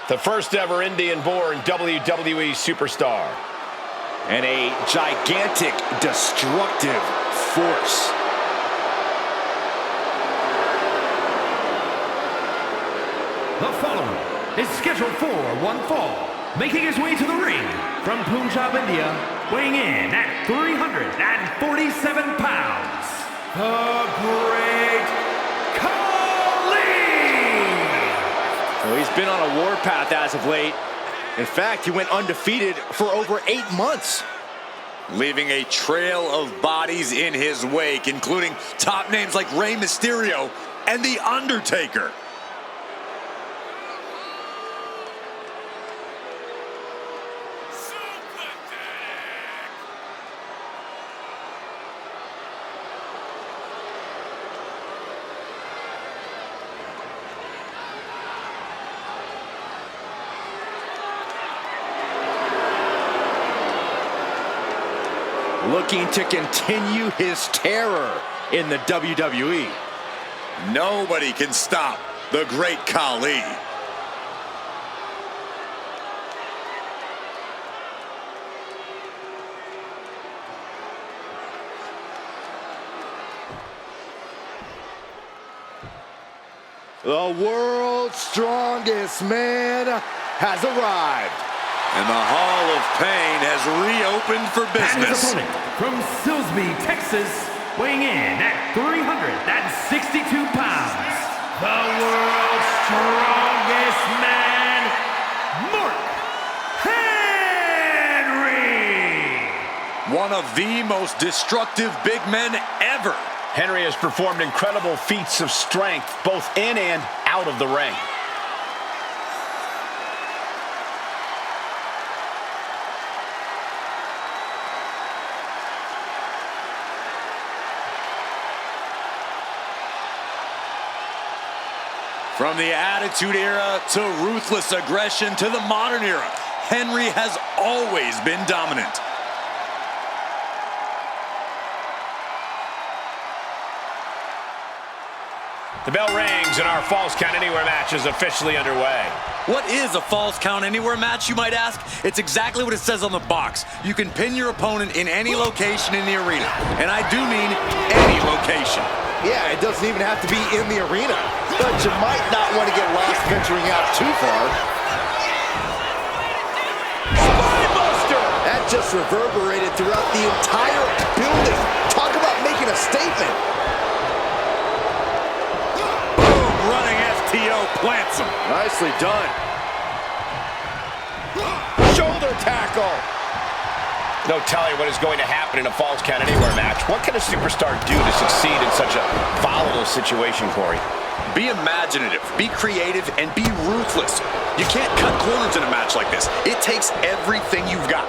The first ever Indian-born WWE superstar. And a gigantic, destructive force. The following is scheduled for one fall. Making his way to the ring from Punjab, India, weighing in at 347 pounds, the Great Khali! Well, he's been on a warpath as of late. In fact, he went undefeated for over 8 months. Leaving a trail of bodies in his wake, including top names like Rey Mysterio and The Undertaker. Looking to continue his terror in the WWE. Nobody can stop the Great Khali. The world's strongest man has arrived. And the Hall of Pain has reopened for And his business. opponent from Silsbee, Texas, weighing in at 362 pounds, the world's strongest man, Mark Henry! One of the most destructive big men ever. Henry has performed incredible feats of strength, both in and out of the ring. From the Attitude Era to ruthless aggression to the modern era, Henry has always been dominant. The bell rings and our Falls Count Anywhere match is officially underway. What is a Falls Count Anywhere match, you might ask? It's exactly what it says on the box. You can pin your opponent in any location in the arena. And I do mean any location. Yeah, it doesn't even have to be in the arena, but you might not want to get lost venturing out too far. Spinebuster! That just reverberated throughout the entire building. Talk about making a statement. Boom, running FTO plants him. Nicely done. Shoulder tackle. No telling what is going to happen in a Falls Count Anywhere match. What can a superstar do to succeed in such a volatile situation, Corey? Be imaginative, be creative, and be ruthless. You can't cut corners in a match like this. It takes everything you've got.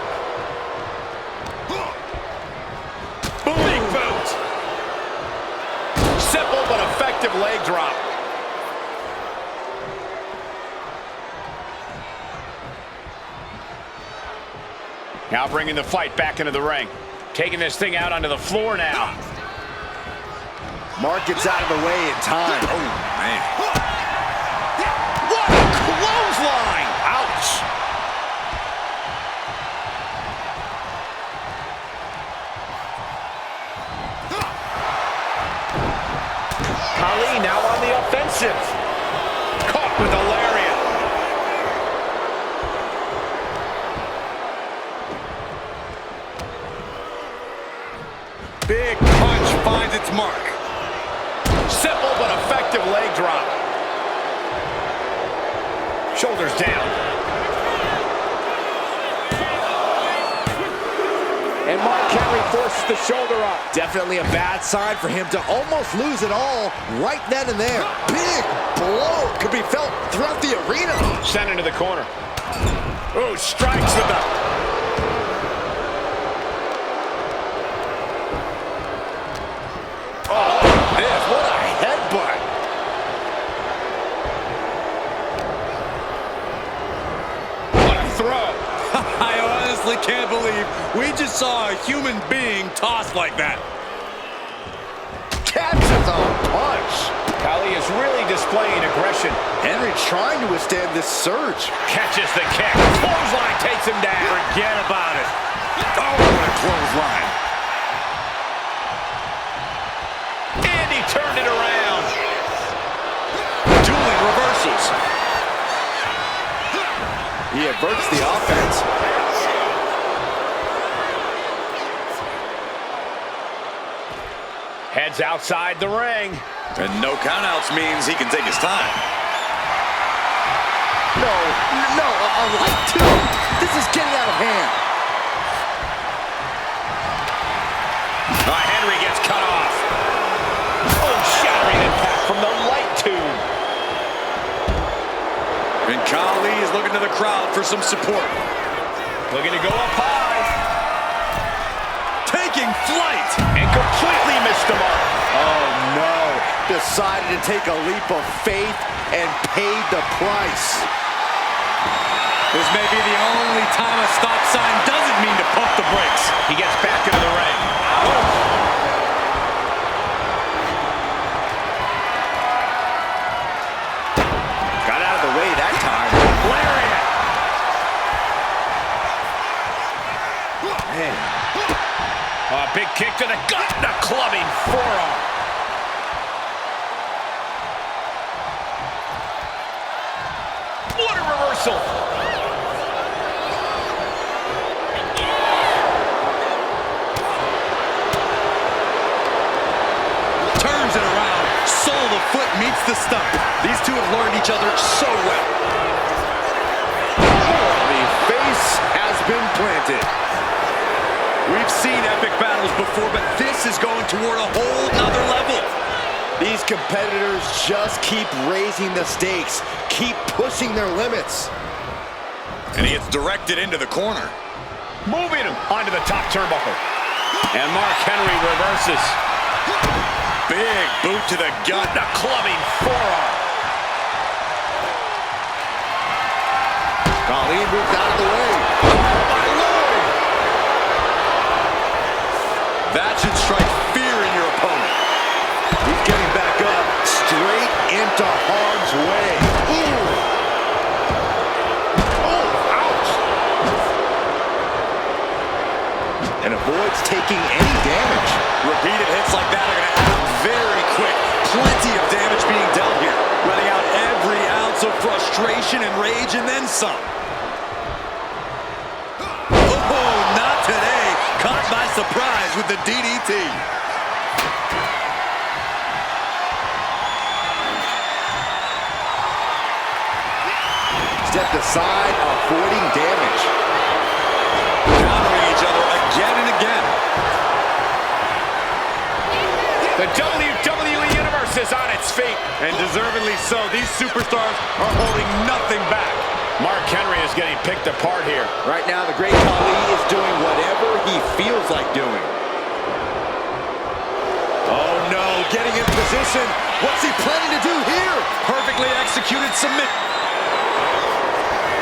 Big boot. Simple but effective leg drop. Now bringing the fight back into the ring. Taking this thing out onto the floor now. Mark gets out of the way in time. Oh, man. What a clothesline! Ouch! Khali now on the offensive. Caught with a lariat. Big punch finds its mark. Simple but effective leg drop. Shoulders down. And Mark Henry forces the shoulder up. Definitely a bad sign for him to almost lose it all right then and there. Big blow could be felt throughout the arena. Sent into the corner. Oh, strikes with the... What a headbutt. What a throw. I honestly can't believe we just saw a human being tossed like that. Catches a punch. Khali is really displaying aggression. Henry trying to withstand this surge. Catches the kick. Clothesline takes him down. Forget about it. Oh, what a clothesline. And he turned it around. Dueling reversals. He averts the offense. Heads outside the ring. And no countouts means he can take his time. No, a light two. This is getting out of hand. Henry gets cut off. Oh, shattering impact from the light tube. And Khali is looking to the crowd for some support. Looking to go up high. Taking flight. And completely missed the mark. Oh no. Decided to take a leap of faith and paid the price. This may be the only time a stop sign doesn't mean to pump the brakes. He gets back into the ring. Got out of the way that time. Lariat. Man. A big kick to the gut and a clubbing forearm. What a reversal. Turns it around. Sole of the foot meets the stump. These two have learned each other so well. The face has been planted. We've seen epic battles before, but this is going toward a whole nother level. These competitors just keep raising the stakes, keep pushing their limits. And he gets directed into the corner. Moving him onto the top turnbuckle. And Mark Henry reverses. Big boot to the gut. A clubbing forearm. Khali moved out of the way. Oh my Lord! That should strike fear in your opponent. He's getting back up, straight into harm's way. Ooh! Oh, ouch! And avoids taking any damage. Repeated hits like that are going to add up very quick. Plenty of damage being dealt here. Letting out every ounce of frustration and rage and then some. Oh, not today. Caught by surprise with the DDT. Stepped aside, avoiding damage. Countering each other again and again. The WWE Universe is on its feet. And deservedly so. These superstars are holding nothing back. Mark Henry is getting picked apart here. Right now, the great Khali is doing whatever he feels like doing. Oh no, getting in position. What's he planning to do here? Perfectly executed submit.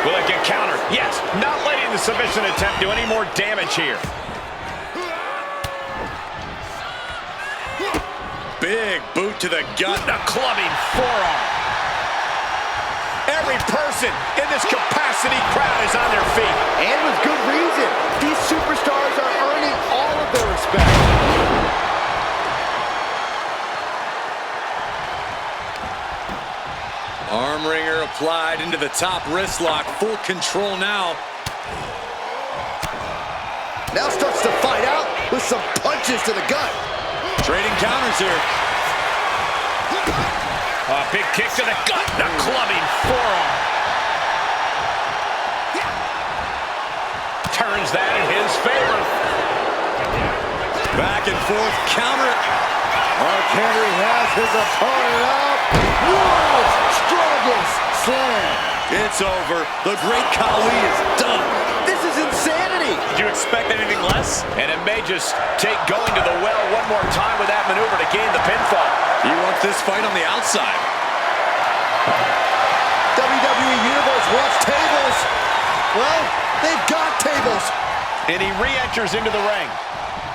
Will it get countered? Yes, not letting the submission attempt do any more damage here. Big boot to the gut. A clubbing forearm. Every person in this capacity crowd is on their feet. And with good reason. These superstars are earning all of their respect. Arm wringer applied into the top wrist lock. Full control now. Now starts to fight out with some punches to the gut. Trading counters here. A big kick to the gut. A clubbing forearm. Turns that in his favor. Back and forth. Counter it. Mark Henry has his opponent up. World's strongest slam. It's over. The great Khali is done. This is insanity. Did you expect anything less? And it may just take going to the well one more time with that maneuver to gain the pinfall. He wants this fight on the outside. WWE Universe wants tables. Well, they've got tables. And he re-enters into the ring.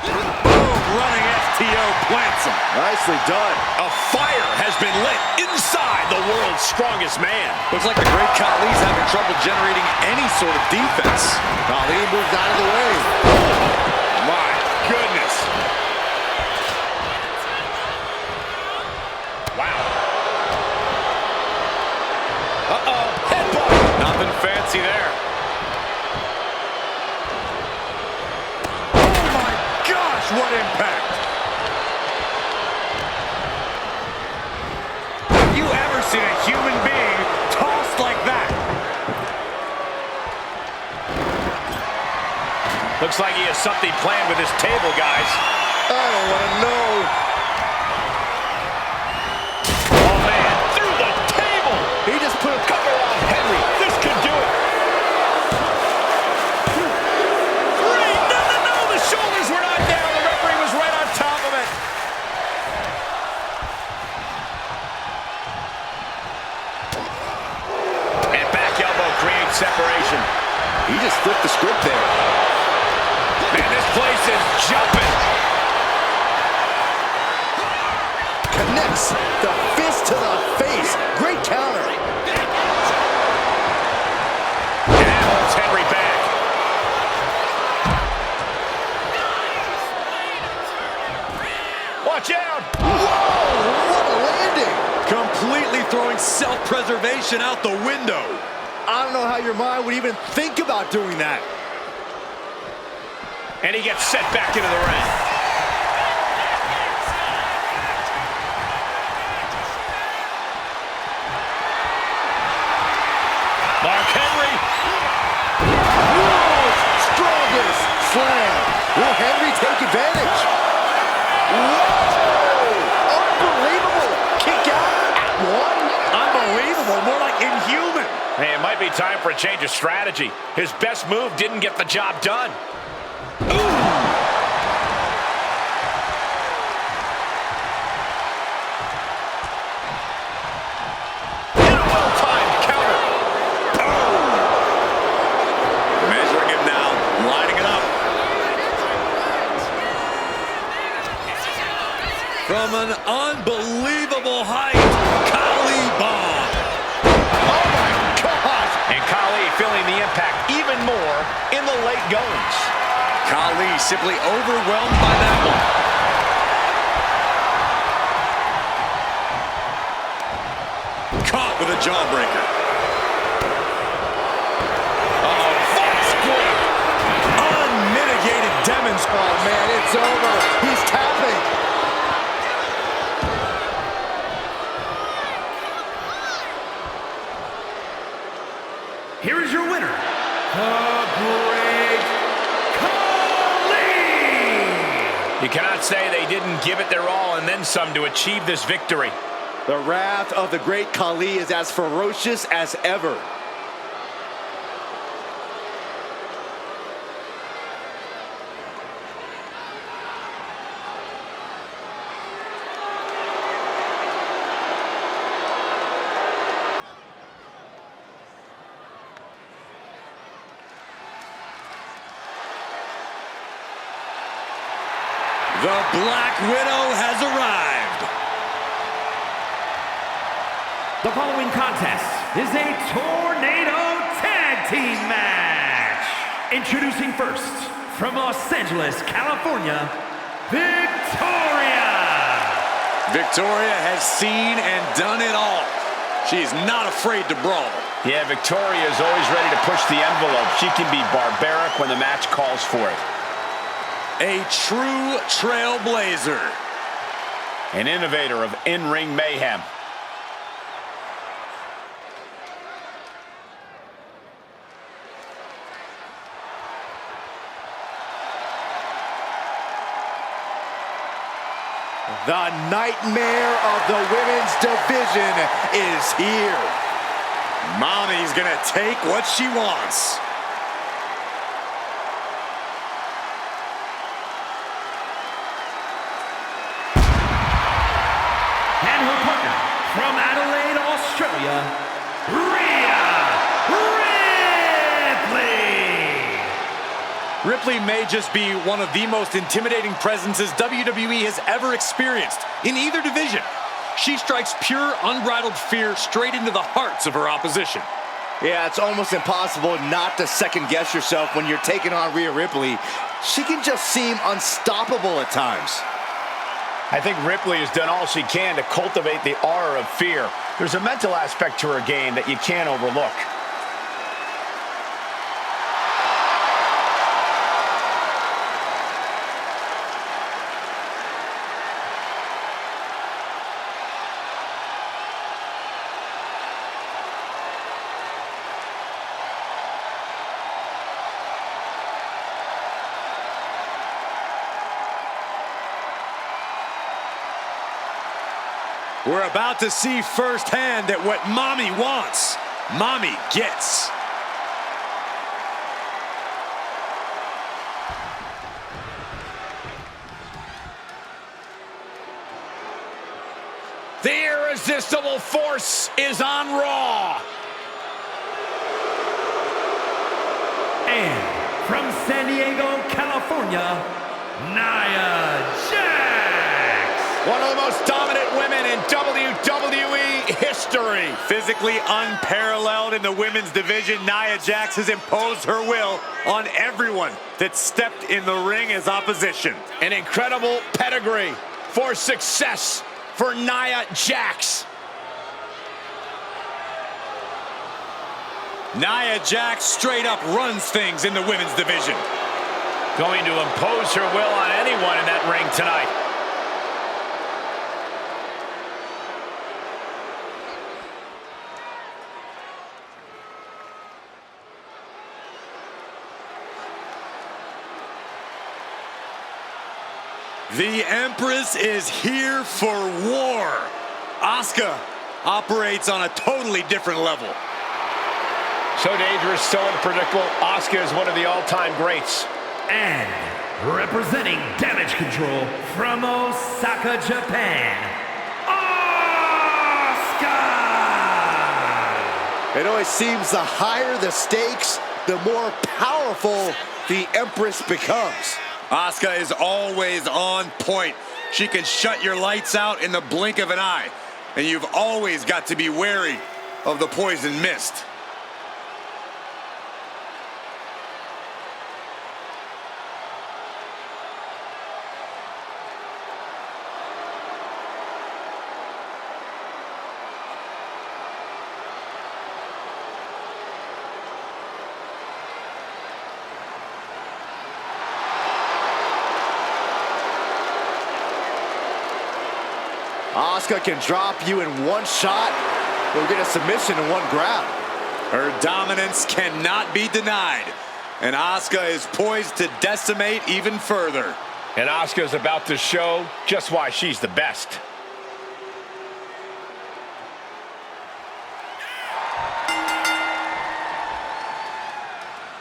Boom, running FTO plants him. Nicely done. A fire has been lit inside the world's strongest man. Looks like the great Khali's having trouble generating any sort of defense. Khali moved out of the way. My goodness. Wow. Uh-oh, headbutt. Nothing fancy there. Oh my gosh, what impact. Have you ever seen a human being tossed like that? Looks like he has something planned with his table, guys. I don't want to know. Oh, man, through the table. He just put a Cover on Henry. This could do it. Three. No. The shoulders were not down. The referee was right on top of it. And back elbow creates separation. He just flipped the script there. Man, this place is jumping. Connects the fist to the face. Great counter. And holds Henry back. Watch out. Whoa, what a landing. Completely throwing self-preservation out the window. I don't know how your mind would even think about doing that. And he gets set back into the ring. Mark Henry. World's strongest slam. Will Henry take advantage? Whoa! Unbelievable. Kick out at one. Unbelievable, more like inhuman. Hey, it might be time for a change of strategy. His best move didn't get the job done. From an unbelievable height, Khali bomb. Oh my gosh! And Khali feeling the impact even more in the late goings. Khali simply overwhelmed by that one. Caught with a jawbreaker. Uh-oh, foot split. Unmitigated demonstration. Oh man, it's over. He's tapping. Here is your winner, the Great Khali! You cannot say they didn't give it their all and then some to achieve this victory. The wrath of the great Khali is as ferocious as ever. The Black Widow has arrived. The following contest is a Tornado Tag Team match. Introducing first, from Los Angeles, California, Victoria. Victoria has seen and done it all. She is not afraid to brawl. Yeah, Victoria is always ready to push the envelope. She can be barbaric when the match calls for it. A true trailblazer. An innovator of in-ring mayhem. The nightmare of the women's division is here. Mommy's gonna take what she wants. And her partner, from Adelaide, Australia, Rhea Ripley. Ripley may just be one of the most intimidating presences WWE has ever experienced in either division. She strikes pure, unbridled fear straight into the hearts of her opposition. Yeah, it's almost impossible not to second-guess yourself when you're taking on Rhea Ripley. She can just seem unstoppable at times. I think Ripley has done all she can to cultivate the aura of fear. There's a mental aspect to her game that you can't overlook. We're about to see firsthand that what Mommy wants, Mommy gets. The irresistible force is on Raw. And from San Diego, California, Nia Jax. One of the most dominant women in WWE history. Physically unparalleled in the women's division, Nia Jax has imposed her will on everyone that stepped in the ring as opposition. An incredible pedigree for success for Nia Jax. Nia Jax straight up runs things in the women's division. Going to impose her will on anyone in that ring tonight. The Empress is here for war. Asuka operates on a totally different level. So dangerous, so unpredictable. Asuka is one of the all-time greats. And representing Damage Control from Osaka, Japan, Asuka! It always seems the higher the stakes, the more powerful the Empress becomes. Asuka is always on point. She can shut your lights out in the blink of an eye. And you've always got to be wary of the poison mist. Asuka can drop you in one shot or get a submission in one grab. Her dominance cannot be denied. And Asuka is poised to decimate even further. And Asuka is about to show just why she's the best.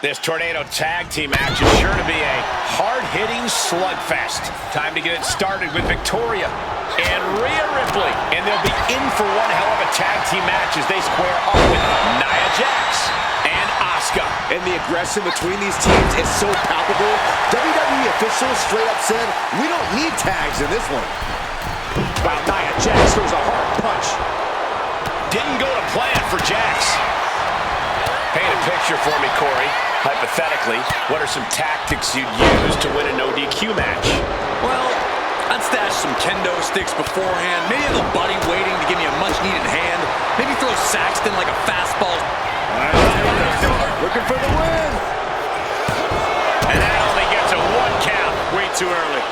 This Tornado Tag Team match is sure to be a hard-hitting slugfest. Time to get it started with Victoria and Rhea Ripley. And they'll be in for one hell of a tag team match as they square up with Nia Jax and Asuka. And the aggression between these teams is so palpable. WWE officials straight up said, we don't need tags in this one. Wow, Nia Jax throws a hard punch. Didn't go to plan for Jax. Paint a picture for me, Corey. Hypothetically, what are some tactics you'd use to win a no-DQ match? Well, I'd stash some kendo sticks beforehand. Maybe have a buddy waiting to give me a much-needed hand. Maybe throw Saxton like a fastball. Looking for the win. And that only gets a one count. Way too early.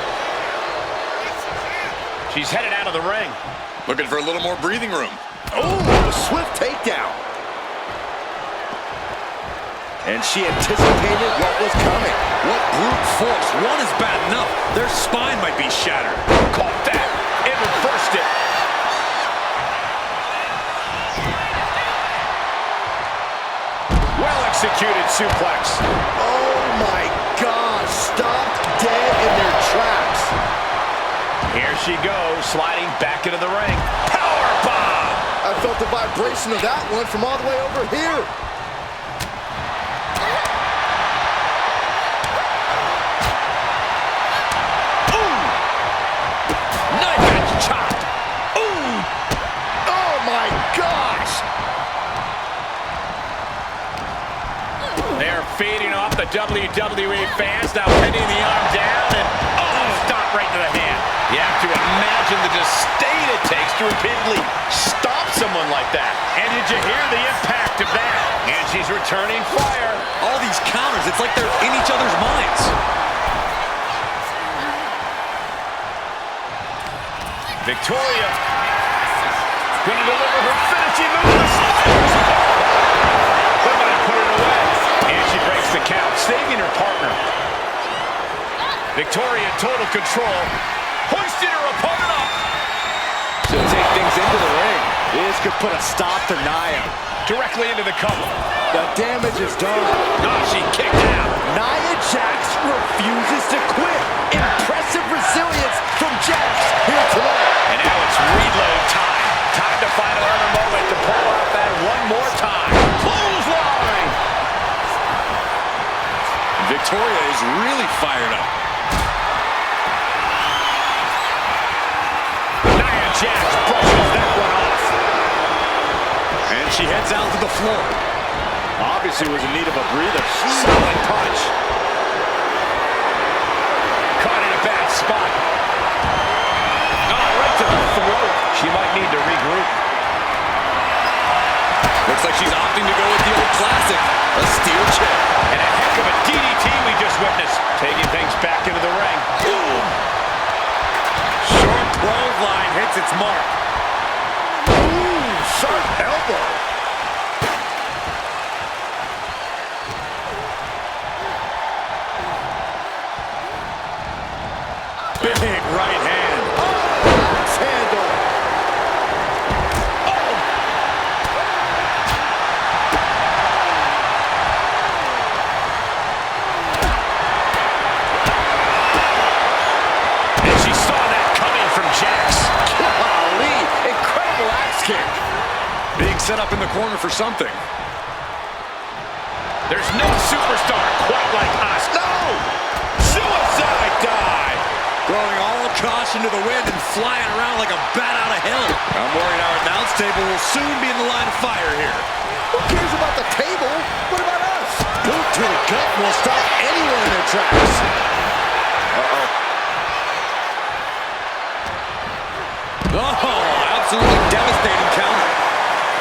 She's headed out of the ring. Looking for a little more breathing room. Oh, a swift takedown. And she anticipated what was coming. What brute force. One is bad enough. Their spine might be shattered. Caught that. It reversed it. Well-executed suplex. Oh my gosh, stopped dead in their tracks. Here she goes, sliding back into the ring. Powerbomb! I felt the vibration of that one from all the way over here. the WWE fans now pinning the arm down and stop right to the hand. You have to imagine the disdain it takes to repeatedly stop someone like that. And did you hear the impact of that? And she's returning fire. All these counters, it's like they're in each other's minds. Victoria gonna deliver her finishing move. They're gonna put it away. And she breaks the count, saving her partner. Victoria, total control, hoisted her opponent up. She'll take things into the ring. This could put a stop to Nia. Directly into the cover. The damage is done. She kicked out. Nia Jax refuses to quit. Impressive resilience from Jax here tonight. And now it's reload time. Time to find another moment to pull out that one more time. Clothesline. Victoria is really fired up. Nia Jax brushes that one off. And she heads out to the floor. Obviously was in need of a breather. Solid punch. Caught in a bad spot. Right to the throat. She might need to regroup. Looks like she's opting to go with the old classic, a steel chair. And a heck of a DDT we just witnessed. Taking things back into the ring. Boom. Short clothesline hits its mark. Ooh, sharp elbow. Big right hand. Handle. And she saw that coming from Jax. Khali, incredible axe kick. Being set up in the corner for something. There's no superstar quite like us. No! Suicide dive! Throwing all caution to the wind and flying around like a bat out of hell. I'm worried our announce table will soon be in the line of fire here. Who cares about the table? What about us? Boot to the gut will stop anyone in their tracks. Oh, absolutely devastating counter.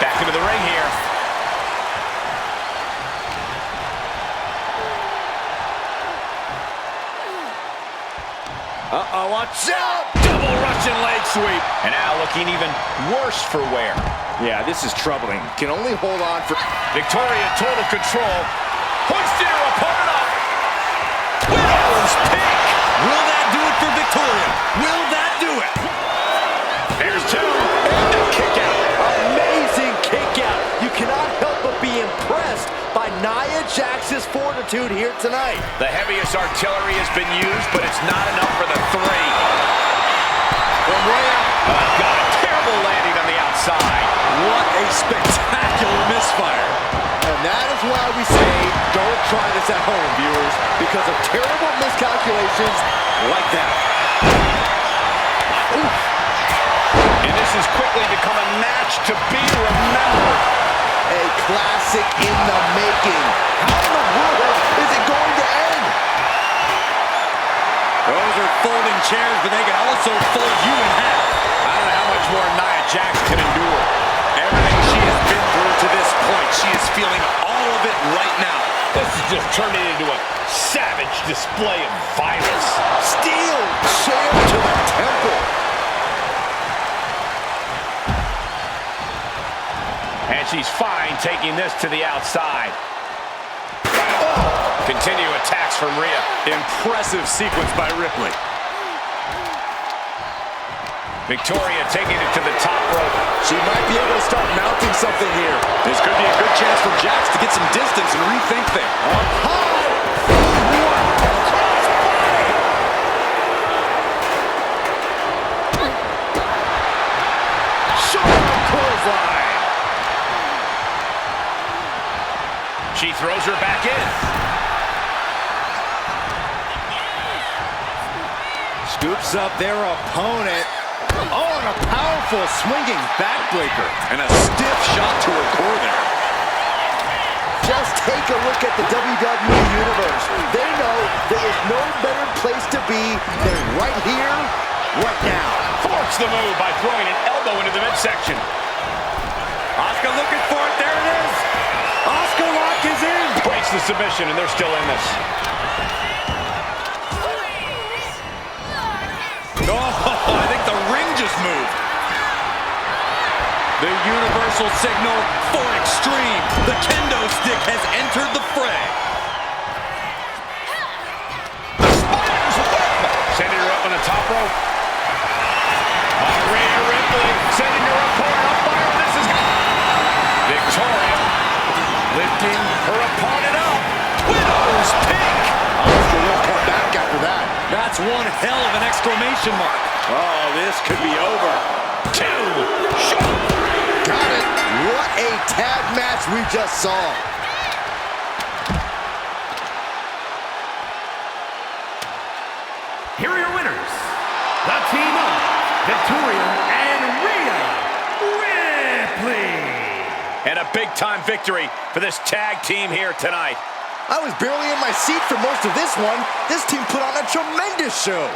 Back into the ring here. Watch out! Double Russian leg sweep. And now looking even worse for wear. Yeah, this is troubling. Can only hold on for... Victoria, total control. Hoisted her opponent up. Widow's pick. Will that do it for Victoria? Will that do it? There's two. And the kick out. Amazing kick out. You cannot help but be impressed by Nia Jax's fortitude here tonight. The heaviest artillery has been used, but it's not enough for the three. From Rhea. Oh, God, a terrible landing on the outside. What a spectacular misfire. And that is why we say, don't try this at home, viewers, because of terrible miscalculations like that. Oof. And this has quickly become a match to be remembered. A classic in the making. How in the world is it going to end? Those are folding chairs, but they can also fold you in half. I don't know how much more Nia Jax can endure. Everything she has been through to this point, she is feeling all of it right now. This is just turning into a savage display of violence. Steel chair to the temple. And she's fine taking this to the outside. Continue attacks from Rhea. Impressive sequence by Ripley. Victoria taking it to the top rope. She might be able to start mounting something here. This could be a good chance for Jax to get some distance and rethink things. Up high. Short clothesline. She throws her back in. Scoops up their opponent. Oh, and a powerful swinging backbreaker. And a stiff shot to her core there. Just take a look at the WWE Universe. They know there is no better place to be than right here, right now. Force the move by throwing an elbow into the midsection. Asuka looking for it. There it is. Asuka lock is in. Breaks the submission, and they're still in this. Oh, I think the ring just moved. The universal signal for extreme. The kendo stick has entered the fray. The spider's web. Sending her up on the top rope. Rhea Ripley sending her opponent up fire. This is Victoria lifting her opponent up. Widow's Peak. Asuka will come back after that. That's one hell of an exclamation mark. Oh, this could be over. Got it. What a tag match we just saw. Here are your winners. The team of Victoria and Rhea Ripley. And a big-time victory for this tag team here tonight. I was barely in my seat for most of this one. This team put on a tremendous show.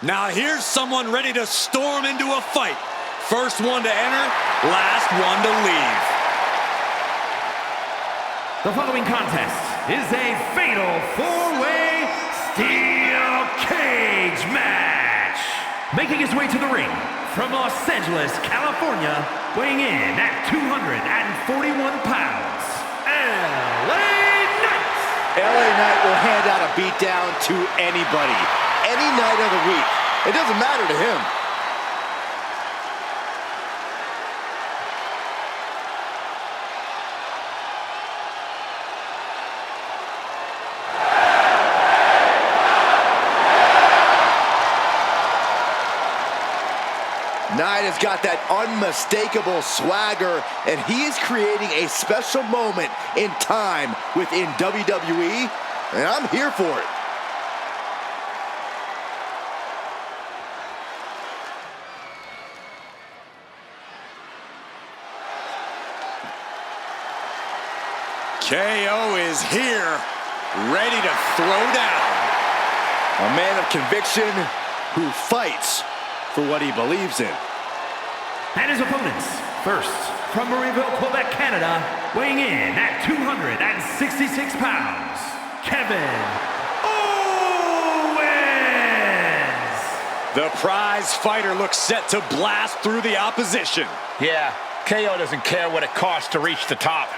Now here's someone ready to storm into a fight. First one to enter, last one to leave. The following contest is a fatal four-way steel cage match. Making his way to the ring from Los Angeles, California, weighing in at 241 pounds, LA Knight. LA Knight will hand out a beatdown to anybody, any night of the week. It doesn't matter to him. Knight has got that unmistakable swagger, and he is creating a special moment in time within WWE, and I'm here for it. KO is here, ready to throw down. A man of conviction who fights for what he believes in. And his opponents, first, from Marieville, Quebec, Canada, weighing in at 266 pounds, Kevin Owens! The prize fighter looks set to blast through the opposition. Yeah, KO doesn't care what it costs to reach the top.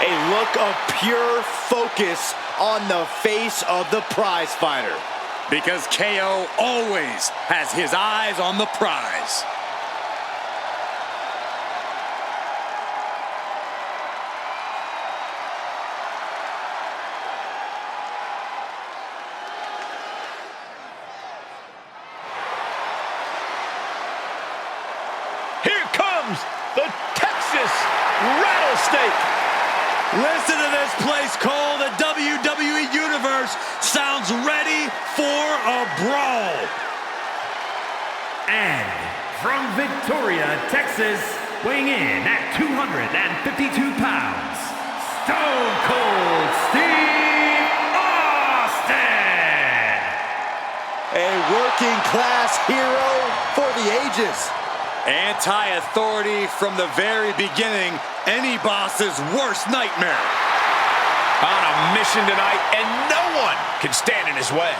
A look of pure focus on the face of the prize fighter. Because KO always has his eyes on the prize. Here comes the Texas Rattlesnake. Listen to this place called the WWE Universe. Sounds ready for a brawl. And from Victoria, Texas, weighing in at 252 pounds, Stone Cold Steve Austin! A working class hero for the ages. Anti-authority from the very beginning, any boss's worst nightmare. On a mission tonight, and no one can stand in his way.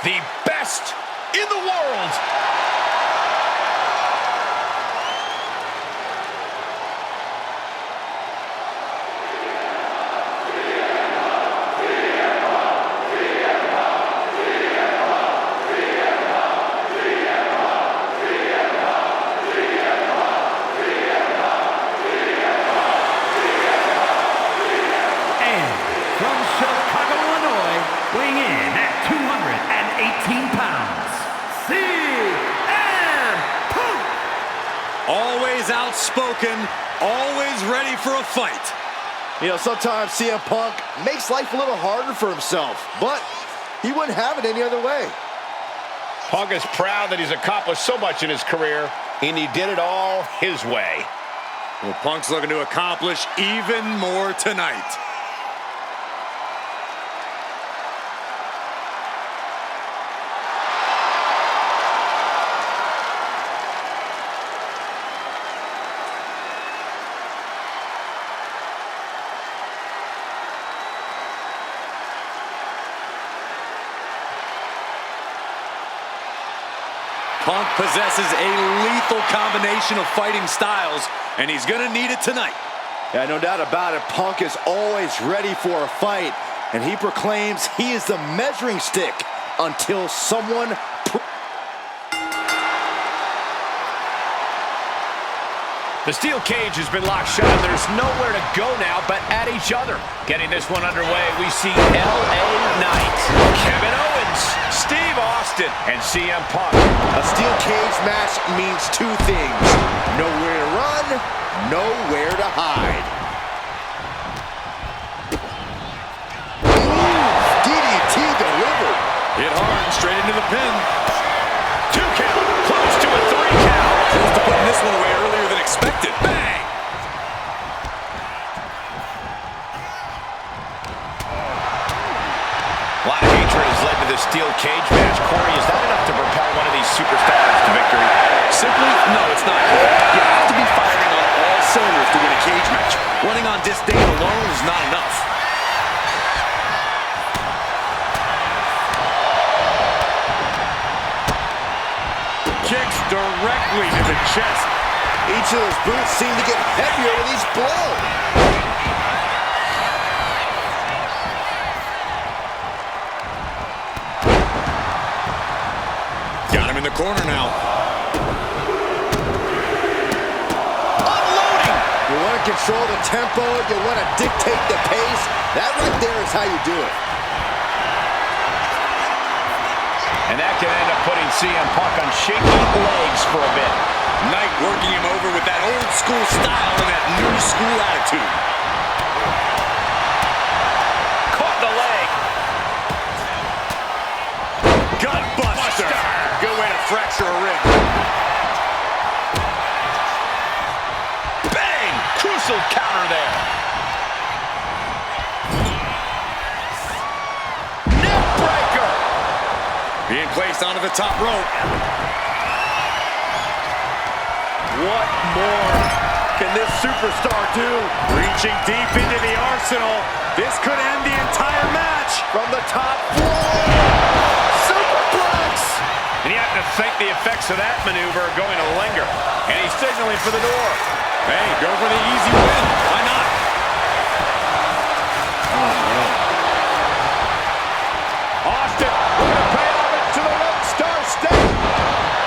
the best in the world. Outspoken, always ready for a fight. You know, sometimes CM Punk makes life a little harder for himself, but he wouldn't have it any other way. Punk is proud that he's accomplished so much in his career, and he did it all his way. Well, Punk's looking to accomplish even more tonight. Punk possesses a lethal combination of fighting styles, and he's going to need it tonight. Yeah, no doubt about it. Punk is always ready for a fight, and he proclaims he is the measuring stick until someone... The steel cage has been locked shut, and there's nowhere to go now but at each other. Getting this one underway, we see LA Knight, Kevin Owens, Steve Austin, and CM Punk. A steel cage match means two things: nowhere to run, nowhere to hide. Ooh, DDT delivered. Hit hard, straight into the pin. 2 count, close to a 3 count. Close to putting this one away earlier than expected. Bang! A lot of hatred has led to this steel cage match. Corey, is that enough to propel one of these superstars to victory? Simply, no, it's not. You have to be firing on all cylinders to win a cage match. Running on disdain alone is not enough. Kicks directly to the chest. Each of those boots seem to get heavier with each blow. Got him in the corner now. Unloading! You want to control the tempo, you want to dictate the pace. That right there is how you do it. And that can end up putting CM Punk on shaky legs for a bit. Knight working him over with that old school style and that new school attitude. Caught the leg. Gut buster. Good way to fracture a rib. Bang! Crucial counter there. Neck breaker. Being placed onto the top rope. What more can this superstar do? Reaching deep into the arsenal. This could end the entire match. From the top floor. Superplex. And you have to think the effects of that maneuver are going to linger. And he's signaling for the door. Hey, go for the easy win. Why not? Austin with a payoff to the Red Star State.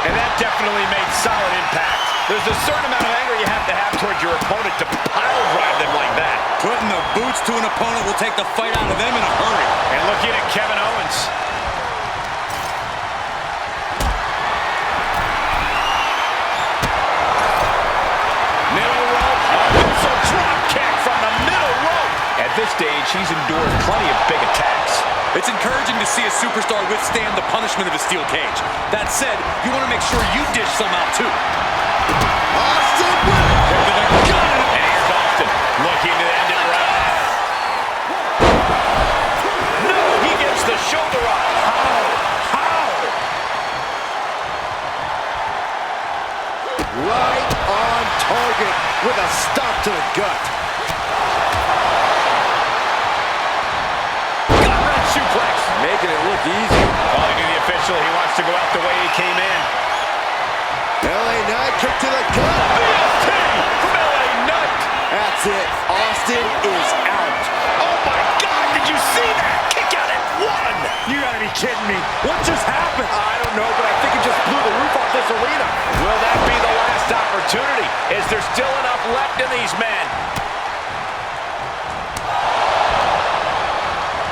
And that definitely made solid impact. There's a certain amount of anger you have to have towards your opponent to pile drive them like that. Putting the boots to an opponent will take the fight out of them in a hurry. And looking at Kevin Owens. Middle rope. A missile drop kick from the middle rope. At this stage, he's endured plenty of big attacks. It's encouraging to see a superstar withstand the punishment of a steel cage. That said, you want to make sure you dish some out too. Austin Got it. And here's Austin looking to end it right. No, he gets the shoulder up. How? right on target with a stop to the gut. Gut-wrench suplex. Making it look easy. Calling to the official, he wants to go out the way he came in. LA Knight kick to the gut. BLT from LA Knight. That's it. Austin is out. Oh my God, did you see that? Kick out at one. You gotta be kidding me. What just happened? I don't know, but I think it just blew the roof off this arena. Will that be the last opportunity? Is there still enough left in these men?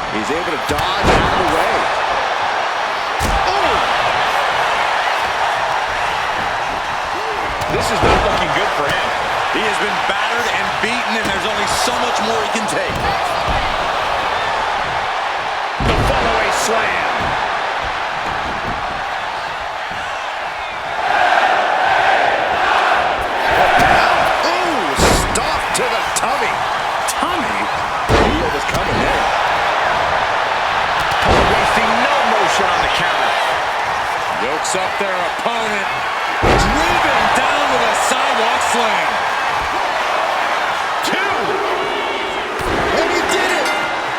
He's able to dodge out of the way. Oh! This is not looking good for him. He has been battered and beaten, and there's only so much more he can take. The follow-away slam. Ooh, stop to the tummy. Tummy? Rhea was coming there. Wasting no motion on the counter. Yokes up their opponent. Driven down with a sidewalk slam. Two. And he did it!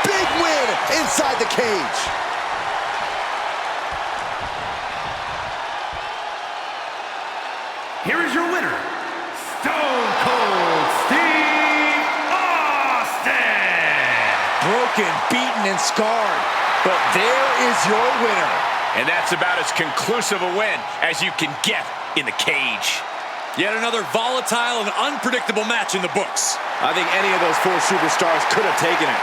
Big win inside the cage. Here is your winner, Stone Cold Steve Austin. Broken, beaten, and scarred. But there is your winner. And that's about as conclusive a win as you can get in the cage. Yet another volatile and unpredictable match in the books. I think any of those four superstars could have taken it.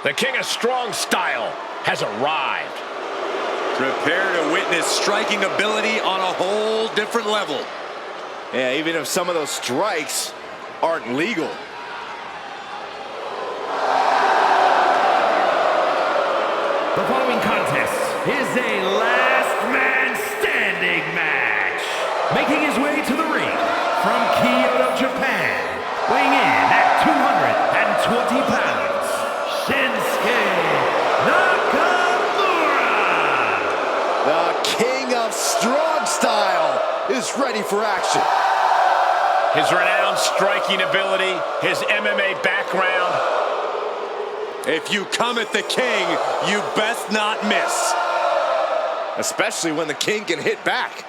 The King of Strong Style has arrived. Prepare to witness striking ability on a whole different level. Yeah, even if some of those strikes aren't legal. The following contest is a last man standing match. Making his way to the ring from Kyoto, Japan, weighing in at 220 pounds. Shinsuke Nakamura! The King of Strong Style is ready for action. His renowned striking ability, his MMA background. If you come at the King, you best not miss. Especially when the King can hit back.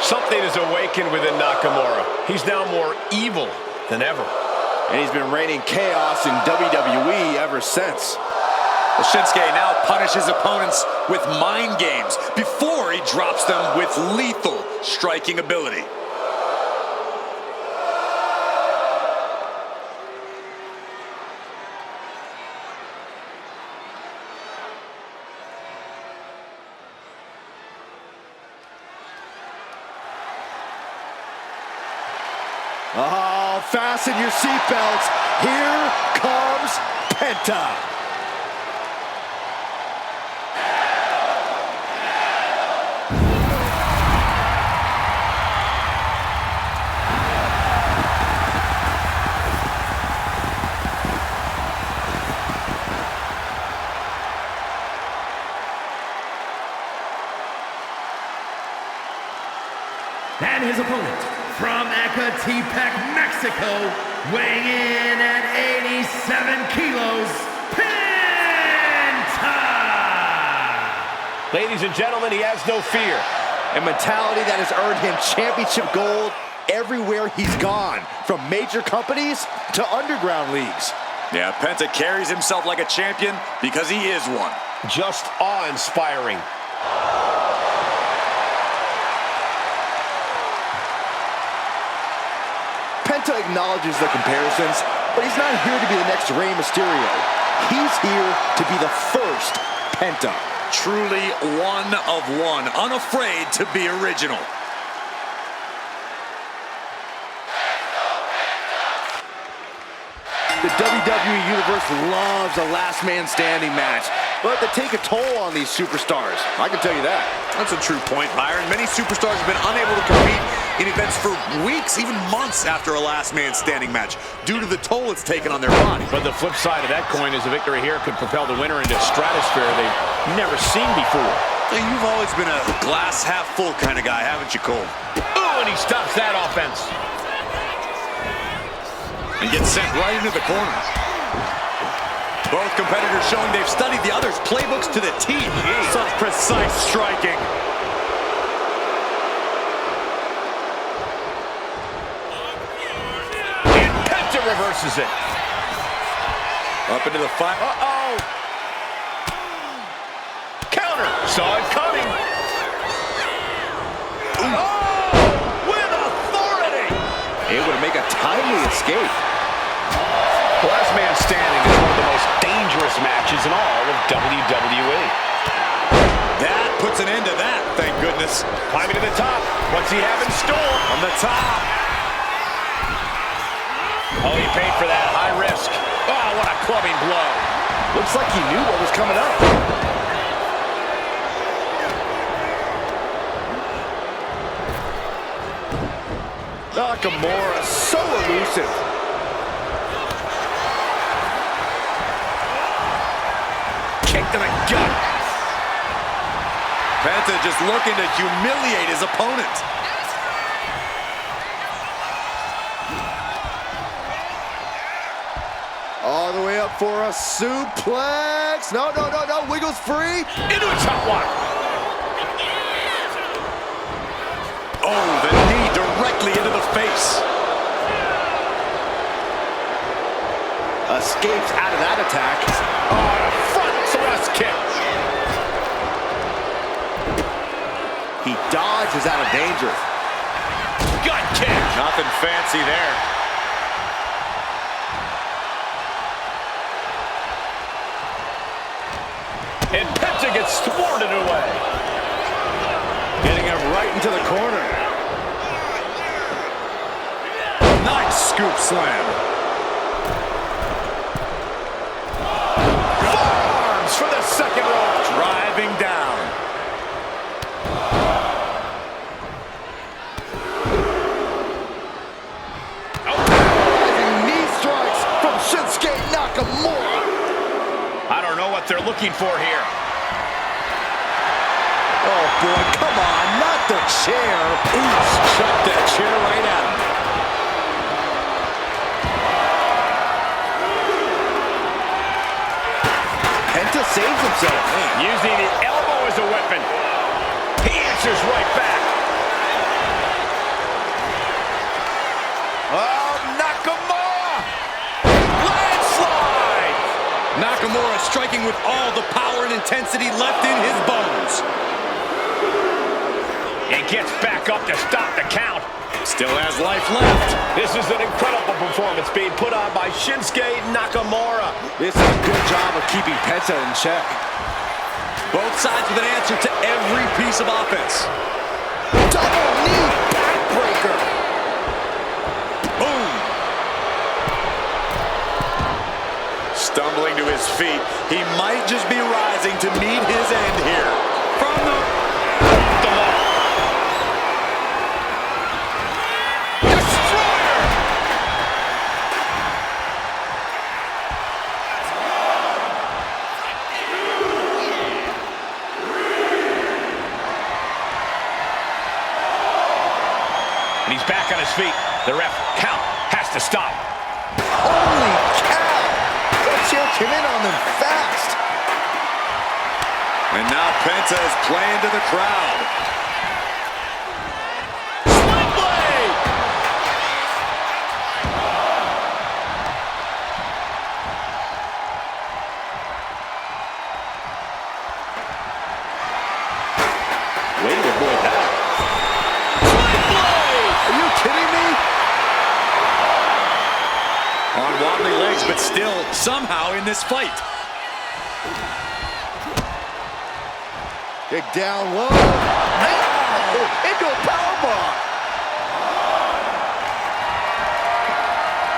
Something has awakened within Nakamura. He's now more evil than ever. And he's been reigning chaos in WWE ever since. Well, Shinsuke now punishes opponents with mind games before he drops them with lethal striking ability. Oh, fasten your seatbelts. Here comes Penta. And his opponent, from Ecatepec, Mexico, weighing in at 87 kilos, Penta! Ladies and gentlemen, he has no fear. A mentality that has earned him championship gold everywhere he's gone, from major companies to underground leagues. Yeah, Penta carries himself like a champion because he is one. just awe-inspiring. Penta acknowledges the comparisons, but he's not here to be the next Rey Mysterio. He's here to be the first Penta. Truly one of one, unafraid to be original. The WWE Universe loves a last man standing match, but they take a toll on these superstars. I can tell you that. That's a true point, Byron. Many superstars have been unable to compete in events for weeks, even months after a last man standing match, due to the toll it's taken on their body. But the flip side of that coin is a victory here could propel the winner into a stratosphere they've never seen before. You've always been a glass half full kind of guy, haven't you, Cole? Oh, and he stops that offense. And gets sent right into the corner. Both competitors showing they've studied the other's playbooks to the T. Such precise striking. And Penta reverses it. Up into the fight. Uh-oh. Counter. Saw it coming. Oh, with authority. Able to make a timely escape. Last man standing is one of the most dangerous matches in all of WWE. That puts an end to that, thank goodness. Climbing to the top. What's he have in store? On the top. Oh, he paid for that. High risk. Oh, what a clubbing blow. Looks like he knew what was coming up. Nakamura, so elusive. Kick to the gut. Penta just looking to humiliate his opponent. All the way up for a suplex. No, no, no, no. Wiggles free. Into a top one. Oh, the knee directly into the face. Escapes out of that attack. Oh, and a front thrust kick. He dodges out of danger. Gut kick. Nothing fancy there. And Penta gets thwarted away. Getting him right into the corner. Nice scoop slam. Forearms for the second row. Driving down. Knee strikes from Shinsuke Nakamura. I don't know what they're looking for here. Oh boy, come on, not the chair. Oops, chucked that chair right at him. Penta saves himself. Using the elbow as a weapon. He answers right back. Oh, Nakamura! Landslide! Nakamura striking with all the power and intensity left in his bones. He gets back up to stop the count. Still has life left. This is an incredible performance being put on by Shinsuke Nakamura. This is a good job of keeping Penta in check. Both sides with an answer to every piece of offense. Double knee backbreaker. Boom. Stumbling to his feet. He might just be rising to meet his end here. From the And he's back on his feet. The ref count has to stop. Holy cow! That chair came in on them fast. And now Penta is playing to the crowd. Sling blade! but still somehow in this fight. Kick down low. Ow! Into a powerbomb.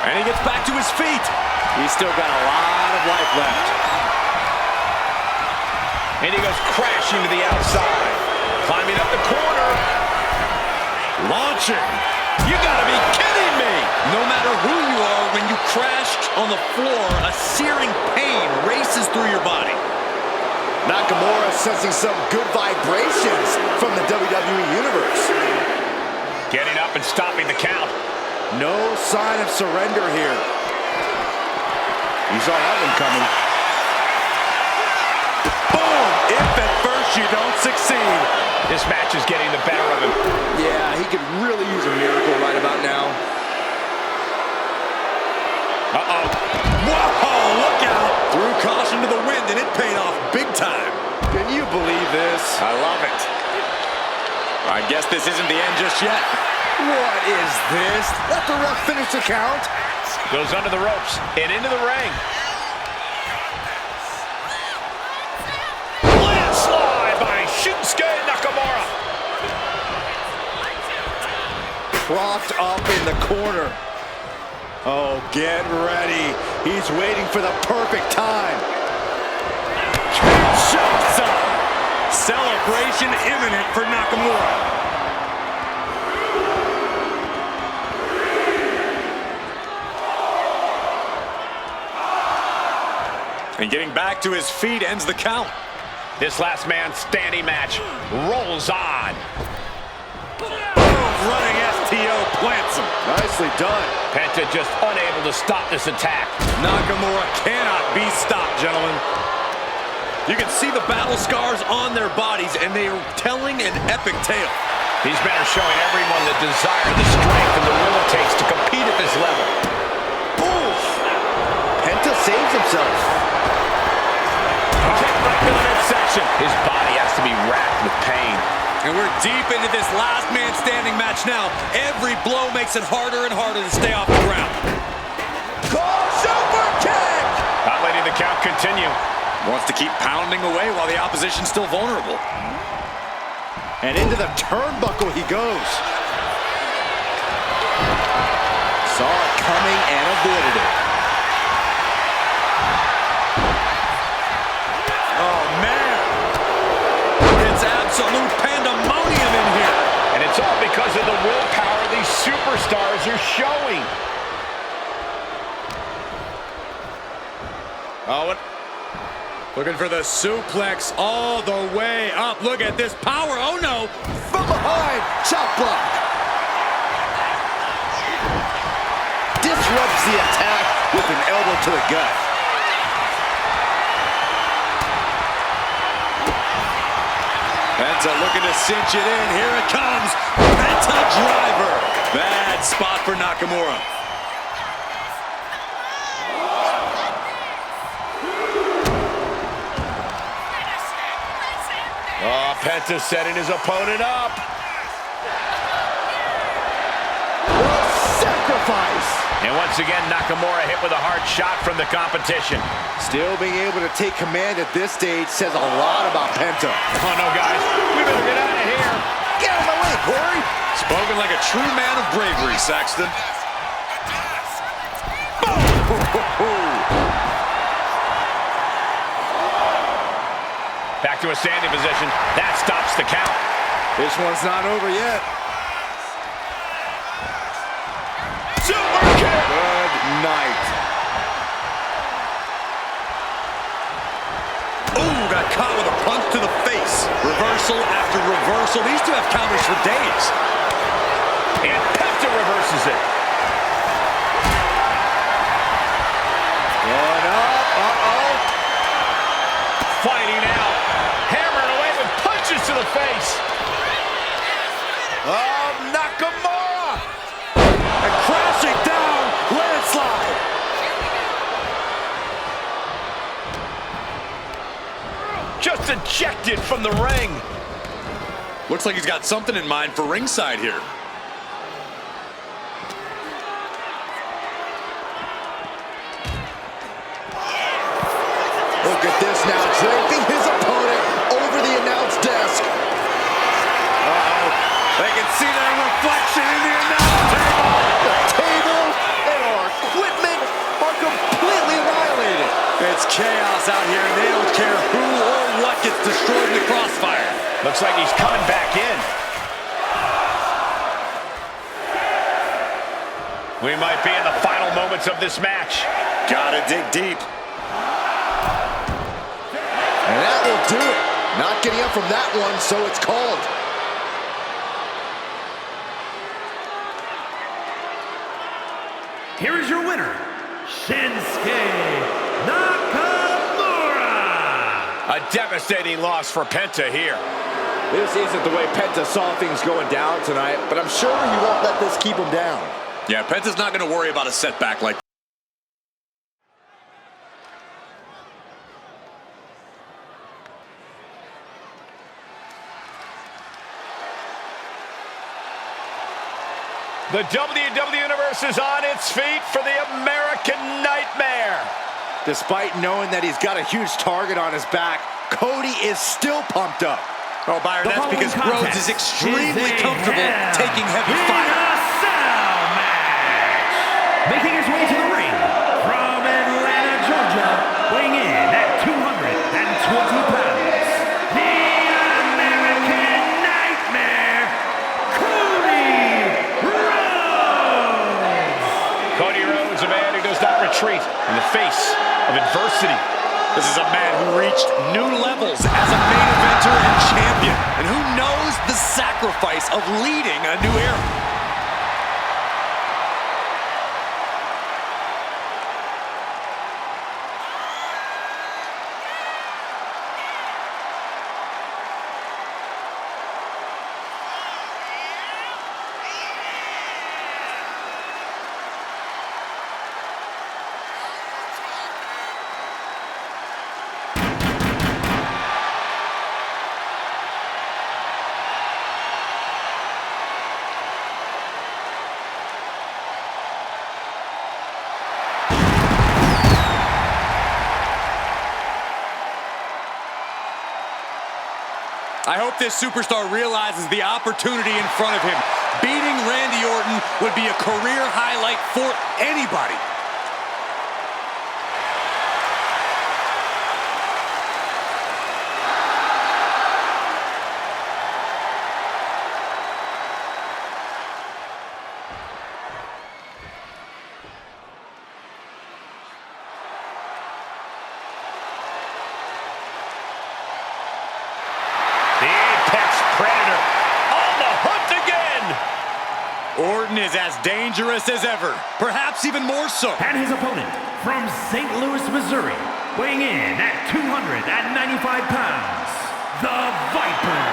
And he gets back to his feet. He's still got a lot of life left. And he goes crashing to the outside. Climbing up the corner. Launching. You gotta be kidding me! No matter who you are, when you crash on the floor, a searing pain races through your body. Nakamura sensing some good vibrations from the WWE Universe. Getting up and stopping the count. No sign of surrender here. You saw that one coming. Boom! If at first you don't succeed. This match is getting the better of him. Yeah, he could really use a miracle right about now. Uh-oh. Whoa, look out! Threw caution to the wind, and it paid off big time. Can you believe this? I love it. I guess this isn't the end just yet. What is this? Let the ref finish the count. Goes under the ropes and into the ring. Landslide by Shinsuke Nakamura. Propped up in the corner. Oh, get ready. He's waiting for the perfect time. Shots up. Celebration imminent for Nakamura. And getting back to his feet ends the count. This last man standing match rolls on. Running STO plants him. Nicely done. Penta just unable to stop this attack. Nakamura cannot be stopped, gentlemen. You can see the battle scars on their bodies, and they are telling an epic tale. These men are showing everyone the desire, the strength, and the will it takes to compete at this level. Oof. Penta saves himself. Kick right to the midsection. His body has to be racked with pain. And we're deep into this last man standing match now. Every blow makes it harder and harder to stay off the ground. Super kick! Not letting the count continue. Wants to keep pounding away while the opposition's still vulnerable. And into the turnbuckle he goes. Saw it coming and avoided it. Oh, man. It's absolute pandemonium in here. And it's all because of the willpower these superstars are showing. Oh, looking for the suplex all the way up. Look at this power. Oh, no. From behind, chop block. Disrupts the attack with an elbow to the gut. Penta looking to cinch it in. Here it comes. Penta driver. Bad spot for Nakamura. Oh, Penta setting his opponent up. Sacrifice. And once again, Nakamura hit with a hard shot from the competition. Still being able to take command at this stage says a lot about Penta. Oh, no, guys. We better get out of here. Get out of my way, Corey. Spoken like a true man of bravery, Saxton. Back to a standing position. That stops the count. This one's not over yet. Super kick. Good night. Ooh, got caught with a punch to the face. Reversal after reversal. These two have counters for days. And Penta reverses it. One up. Uh-oh. Fighting out. Hammering away with punches to the face. Oh, Nakamura. And crashing down. Landslide. Just ejected from the ring. Looks like he's got something in mind for ringside here. now, draping his opponent over the announce desk. Uh-oh. They can see their reflection in the announce table. The table and our equipment are completely annihilated. It's chaos out here, and they don't care who or what gets destroyed in the crossfire. Looks like he's coming back in. We might be in the final moments of this match. Gotta dig deep. And that will do it. Not getting up from that one, so it's called. Here is your winner, Shinsuke Nakamura. A devastating loss for Penta here. This isn't the way Penta saw things going down tonight, but I'm sure he won't let this keep him down. Yeah, Penta's not going to worry about a setback like The WWE Universe is on its feet for the American Nightmare. Despite knowing that he's got a huge target on his back, Cody is still pumped up. Oh, Byron, that's because Rhodes is extremely comfortable taking heavy fire. Making his way to the ring from Atlanta, Georgia, weighing in at 220 pounds, the American Nightmare, Cody Rhodes. Cody Rhodes, a man who does not retreat in the face of adversity. This is a man who reached new levels as a main eventer and champion, and who knows the sacrifice of leading a new era. I hope this superstar realizes the opportunity in front of him. Beating Randy Orton would be a career highlight for anybody. Orton is as dangerous as ever, perhaps even more so. And his opponent from St. Louis, Missouri, weighing in at 295 pounds, the Viper,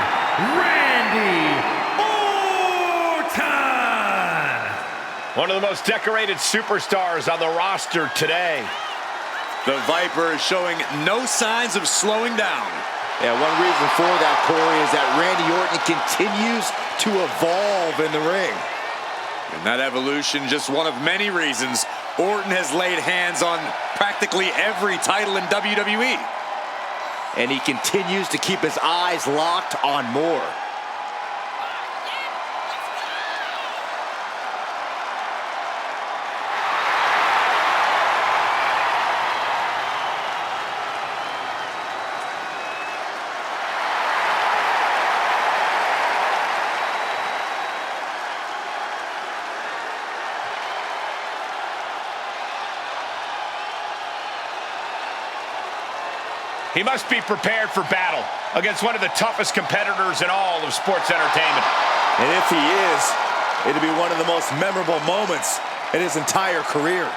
Randy Orton. One of the most decorated superstars on the roster today. The Viper is showing no signs of slowing down. Yeah, one reason for that, Corey, is that Randy Orton continues to evolve in the ring. And that evolution, just one of many reasons Orton has laid hands on practically every title in WWE. And he continues to keep his eyes locked on more. He must be prepared for battle against one of the toughest competitors in all of sports entertainment. And if he is, it'll be one of the most memorable moments in his entire career.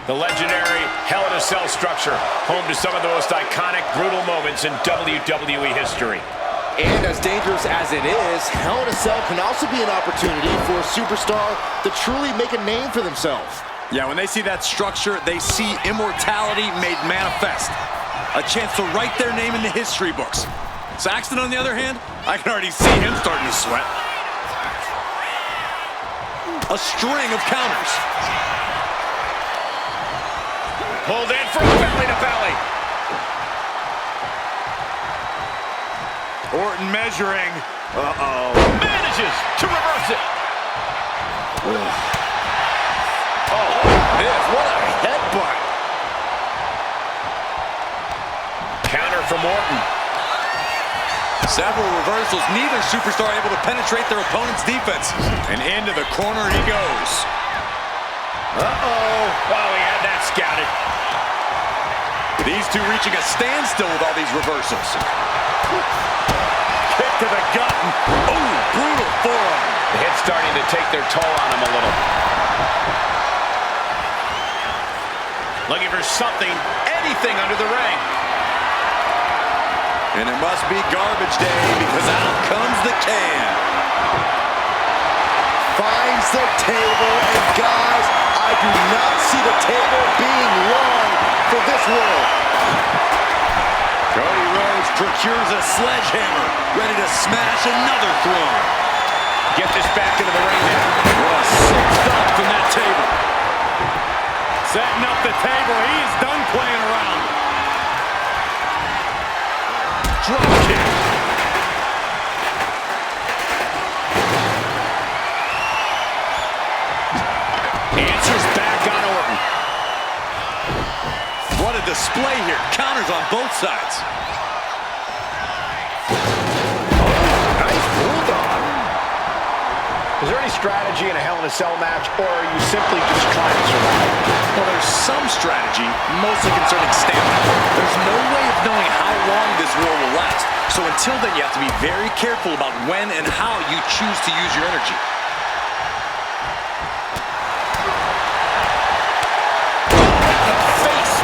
The legendary Hell in a Cell structure, home to some of the most iconic, brutal moments in WWE history. And as dangerous as it is, Hell in a Cell can also be an opportunity for a superstar to truly make a name for themselves. Yeah, when they see that structure, they see immortality made manifest. A chance to write their name in the history books. Saxton, on the other hand, I can already see him starting to sweat. A string of counters. Pulled in from belly to belly. Orton measuring. Uh-oh. Manages to reverse it. Oh, man, what a headbutt. Counter from Orton. Several reversals, neither superstar able to penetrate their opponent's defense. And into the corner he goes. Uh-oh. Oh, he had that scouted. These two reaching a standstill with all these reversals. Kick to the gut. Oh, brutal forearm. The hit's starting to take their toll on him a little. Looking for something, anything under the ring. And it must be garbage day because out comes the can. Finds the table, and guys, I do not see the table being long for this world. Cody Rhodes procures a sledgehammer, ready to smash another throne. Get this back into the ring now. What a sick stop from that table. Setting up the table, he is done playing around. Drop kick. Answers back on Orton. What a display here. Counters on both sides. Nice bulldog. Is there any strategy in a Hell in a Cell match, or are you simply just trying to survive? Well, there's some strategy, mostly concerning stamina. There's no way of knowing how long this war will last. So until then, you have to be very careful about when and how you choose to use your energy. Face.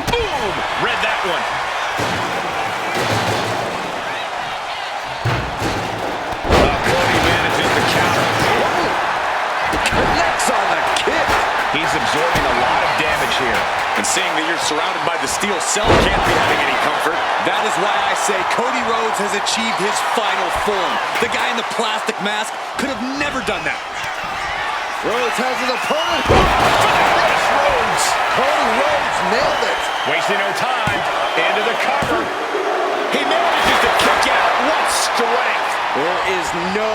Boom! Read that one. Cody manages the counter. Connects on the kick. He's absorbing a lot of damage here. And seeing that you're surrounded by the steel cell can't be having any comfort. That is why I say Cody Rhodes has achieved his final form. The guy in the plastic mask could have never done that. Rhodes has his opponent. Rhodes. Cody Rhodes nailed it. Wasting no time. Into the cover. He manages to kick out. What strength. There is no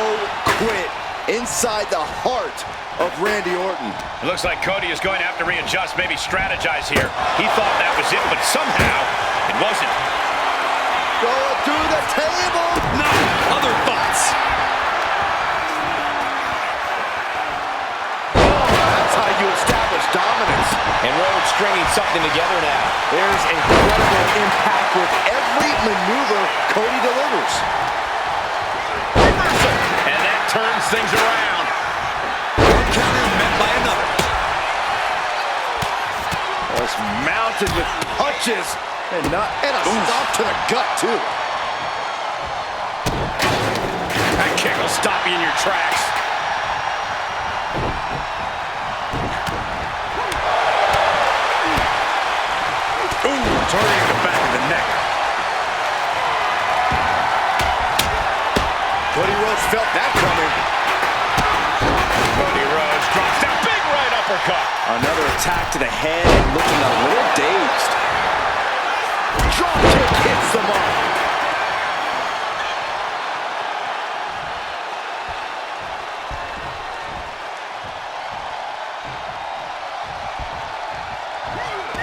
quit inside the heart of Randy Orton. It looks like Cody is going to have to readjust, maybe strategize here. He thought that was it, but somehow it wasn't. Going through the table. No, other thoughts. That's how you establish dominance. And Rhodes stringing something together now. There's incredible impact with every maneuver Cody delivers. And that turns things around. One counter met by another. Just mounted with punches and a stomp to the gut too. That kick will stop you in your tracks. Ooh, targeting the back of the neck. Cody Rhodes felt that coming. Cody Rhodes drops that big right uppercut. Another attack to the head, looking a little dazed. Drop kick hits the mark.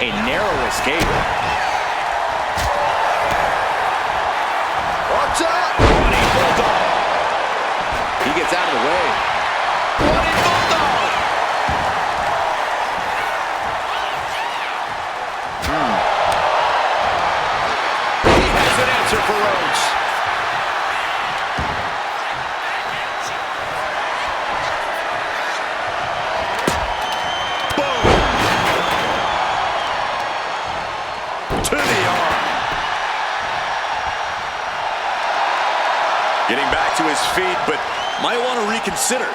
A narrow escape. Watch out! Running bulldog. He gets out of the way. Running bulldog. He has an answer for Rhodes. To the arm. Getting back to his feet, but might want to reconsider.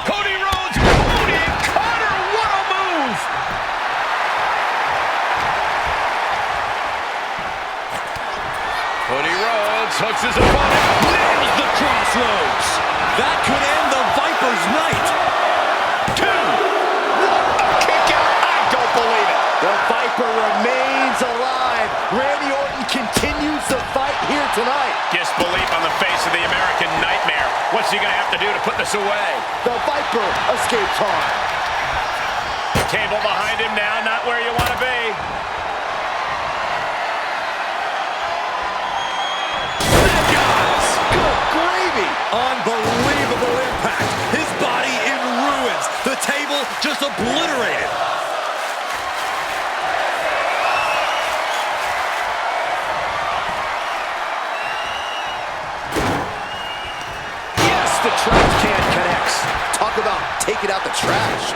Cody Rhodes, Cody and Connor, what a move! Cody Rhodes hooks his opponent, nails the crossroads. That could end the Viper's night. 2, 1, a kick out, I don't believe it. The Viper remains alive. Randy Orton continues the fight here tonight. Disbelief on the face of the American Nightmare. What's he gonna have to do to put this away? The Viper escapes harm. Table behind him now, not where you want to be. Guys, good gravy. Unbelievable impact. His body in ruins. The table just obliterated. Yes, the trash can connects. Talk about taking out the trash.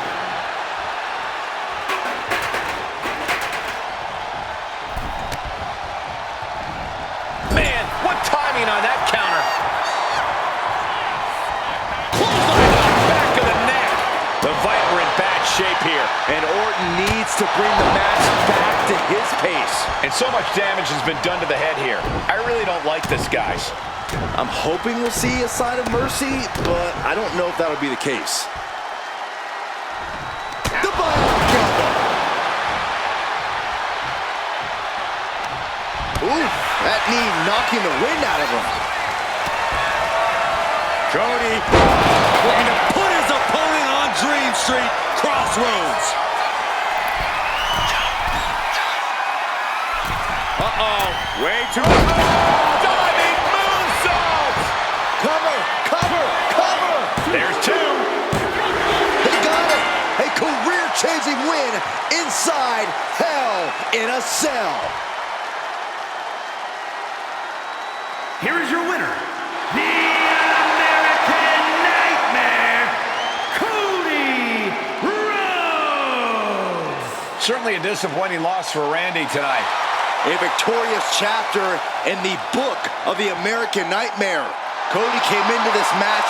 Man, what timing on that counter. Back of the neck. The Viper in bad shape here. And Orton needs to bring the match back to his pace. And so much damage has been done to the head here. I really don't like this, guys. I'm hoping we'll see a sign of mercy, but I don't know if that'll be the case. The Bionic Elbow. Ooh, that knee knocking the wind out of him. Cody looking to put his opponent on Dream Street Crossroads. Uh-oh, way too Diving moonsault! Cover, cover, cover. There's 2. They got it. A career-changing win inside Hell in a Cell. Here is your winner, the American Nightmare, Cody Rhodes. Certainly a disappointing loss for Randy tonight. A victorious chapter in the book of the American Nightmare. Cody came into this match